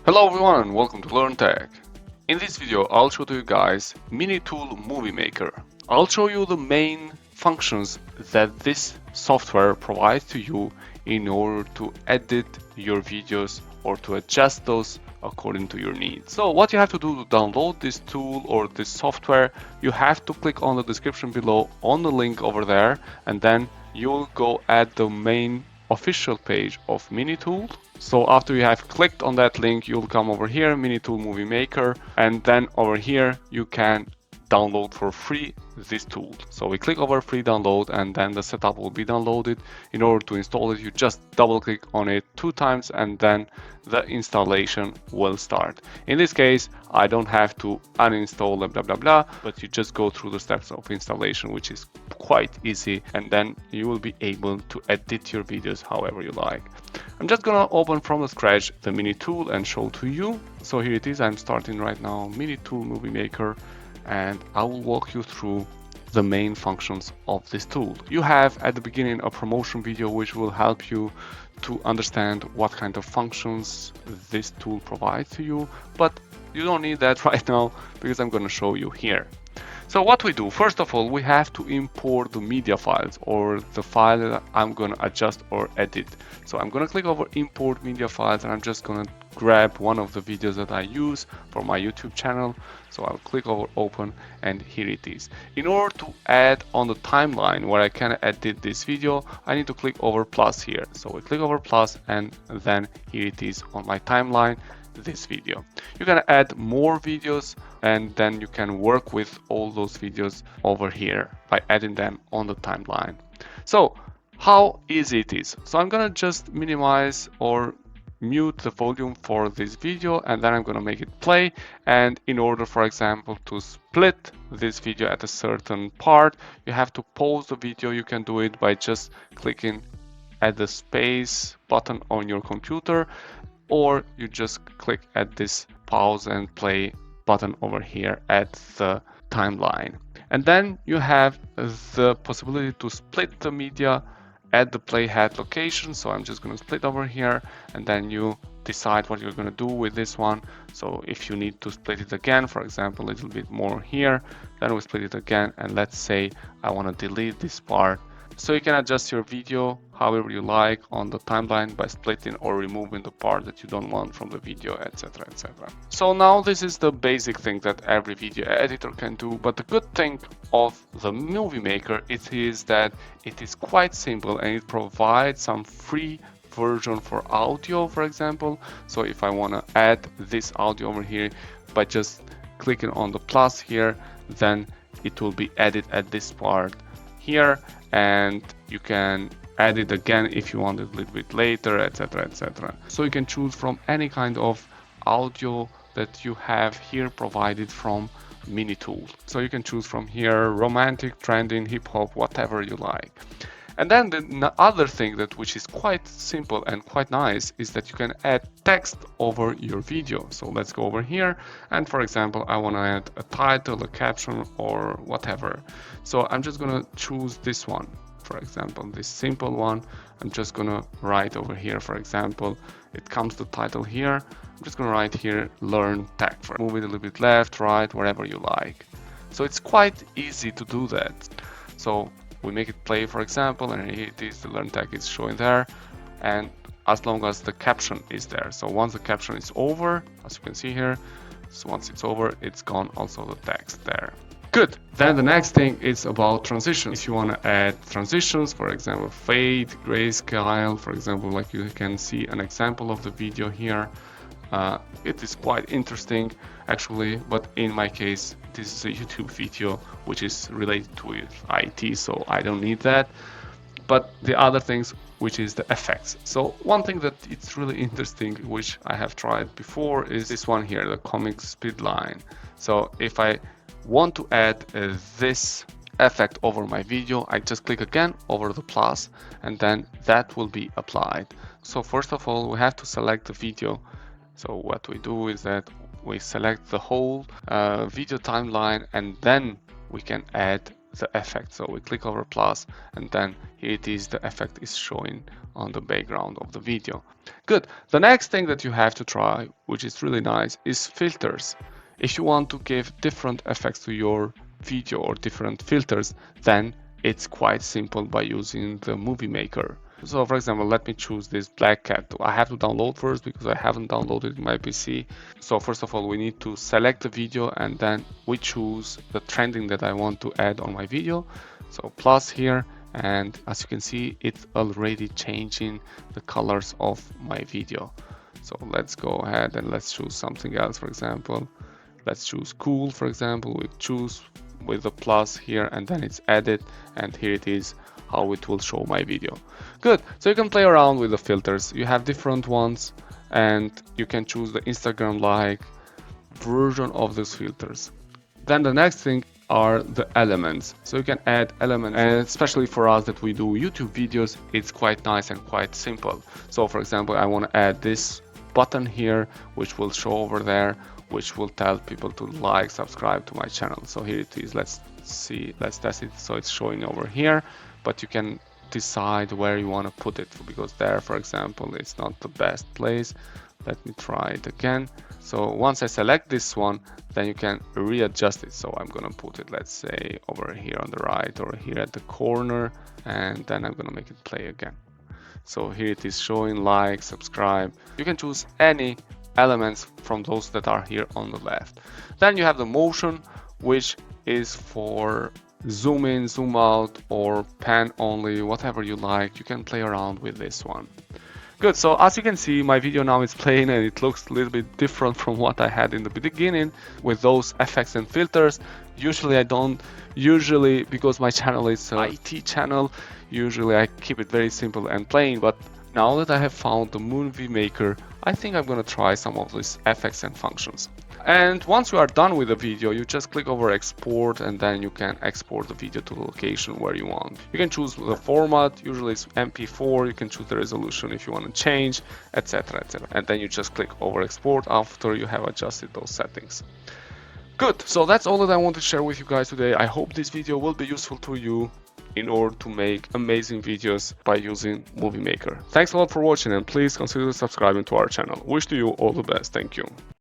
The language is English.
Hello everyone and welcome to Learn Tech. In this video I'll show to you guys MiniTool MovieMaker. I'll show you the main functions that this software provides to you in order to edit your videos or to adjust those according to your needs. So what you have to do to download this tool or this software, you have to click on the description below on the link over there, and then you'll go at the main official page of MiniTool. So after you have clicked on that link, you'll come over here, MiniTool MovieMaker, and then over here you can download for free this tool. So we click over free download and then the setup will be downloaded. In order to install it, you just double click on it 2 times and then the installation will start. In this case, I don't have to uninstall blah blah blah, but you just go through the steps of installation, which is quite easy, and then you will be able to edit your videos however you like. I'm just gonna open from the scratch the MiniTool and show to you. So here it is, I'm starting right now MiniTool MovieMaker, and I will walk you through the main functions of this tool. You have at the beginning a promotion video which will help you to understand what kind of functions this tool provides to you, but you don't need that right now because I'm going to show you here. So what we do, first of all, we have to import the media files or the file that I'm going to adjust or edit. So I'm going to click over import media files and I'm just going to grab one of the videos that I use for my YouTube channel. So I'll click over open and here it is. In order to add on the timeline where I can edit this video, I need to click over plus here. So we click over plus and then here it is on my timeline, this video. You're gonna add more videos and then you can work with all those videos over here by adding them on the timeline. So how easy it is. So I'm gonna just minimize or mute the volume for this video and then I'm gonna make it play. And in order, for example, to split this video at a certain part, you have to pause the video. You can do it by just clicking at the space button on your computer, or you just click at this pause and play button over here at the timeline. And then you have the possibility to split the media at the playhead location. So I'm just going to split over here and then you decide what you're going to do with this one. So if you need to split it again, for example, a little bit more here, then we split it again. And let's say I want to delete this part. So you can adjust your video however you like on the timeline by splitting or removing the part that you don't want from the video, etc, etc. So now this is the basic thing that every video editor can do, but the good thing of the MovieMaker is that it is quite simple and it provides some free version for audio, for example. So if I want to add this audio over here by just clicking on the plus here, then it will be added at this part here, and you can add it again if you want it a little bit later, etc, etc. So you can choose from any kind of audio that you have here provided from MiniTool. So you can choose from here romantic, trending, hip-hop, whatever you like. And then the other thing that which is quite simple and quite nice is that you can add text over your video. So let's go over here and, for example, I want to add a title, a caption, or whatever. So I'm just going to choose this one, for example, this simple one. I'm just going to write over here, for example, it comes the title here. I'm just going to write here learn tech. Move it a little bit left, right, wherever you like. So it's quite easy to do that. So we make it play, for example, and here it is, the learn tag is showing there, and as long as the caption is there. So once the caption is over, as you can see here, so once it's over, it's gone also the text there. Good. Then the next thing is about transitions. If you want to add transitions, for example, fade, grayscale, for example, like you can see an example of the video here. It is quite interesting actually, but in my case this is a YouTube video which is related to IT, so I don't need that. But the other things, which is the effects. So one thing that it's really interesting, which I have tried before, is this one here, the comic speed line. So if I want to add this effect over my video, I just click again over the plus and then that will be applied. So first of all, we have to select the video. So what we do is that we select the whole video timeline and then we can add the effect. So we click over plus and then here it is, the effect is showing on the background of the video. Good. The next thing that you have to try, which is really nice, is filters. If you want to give different effects to your video or different filters, then it's quite simple by using the MovieMaker. So for example, let me choose this black cat. I have to download first because I haven't downloaded in my PC. So first of all, we need to select the video and then we choose the trending that I want to add on my video. So plus here, and as you can see, it's already changing the colors of my video. So let's go ahead and let's choose something else. For example, let's choose cool. For example, we choose with the plus here and then it's added, and here it is how it will show my video. Good. So you can play around with the filters. You have different ones and you can choose the Instagram like version of those filters. Then the next thing are the elements. So you can add elements, and especially for us that we do YouTube videos, it's quite nice and quite simple. So for example, I want to add this button here which will show over there, which will tell people to like, subscribe to my channel. So here it is. Let's see, let's test it. So it's showing over here, but you can decide where you want to put it, because there, for example, it's not the best place. Let me try it again. So once I select this one, then you can readjust it. So I'm gonna put it, let's say, over here on the right or here at the corner, and then I'm gonna make it play again. So here it is showing like, subscribe. You can choose any elements from those that are here on the left. Then you have the motion, which is for zoom in, zoom out, or pan only, whatever you like. You can play around with this one. Good. So as you can see, my video now is playing and it looks a little bit different from what I had in the beginning with those effects and filters. Usually I don't, because my channel is an IT channel, usually I keep it very simple and plain, but now that I have found the MovieMaker, I think I'm gonna try some of these effects and functions. And once you are done with the video, you just click over export, and then you can export the video to the location where you want. You can choose the format, usually it's MP4, you can choose the resolution if you want to change, etc, etc. And then you just click over export after you have adjusted those settings. Good, so that's all that I want to share with you guys today. I hope this video will be useful to you in order to make amazing videos by using MovieMaker. Thanks a lot for watching, and please consider subscribing to our channel. Wish to you all the best. Thank you.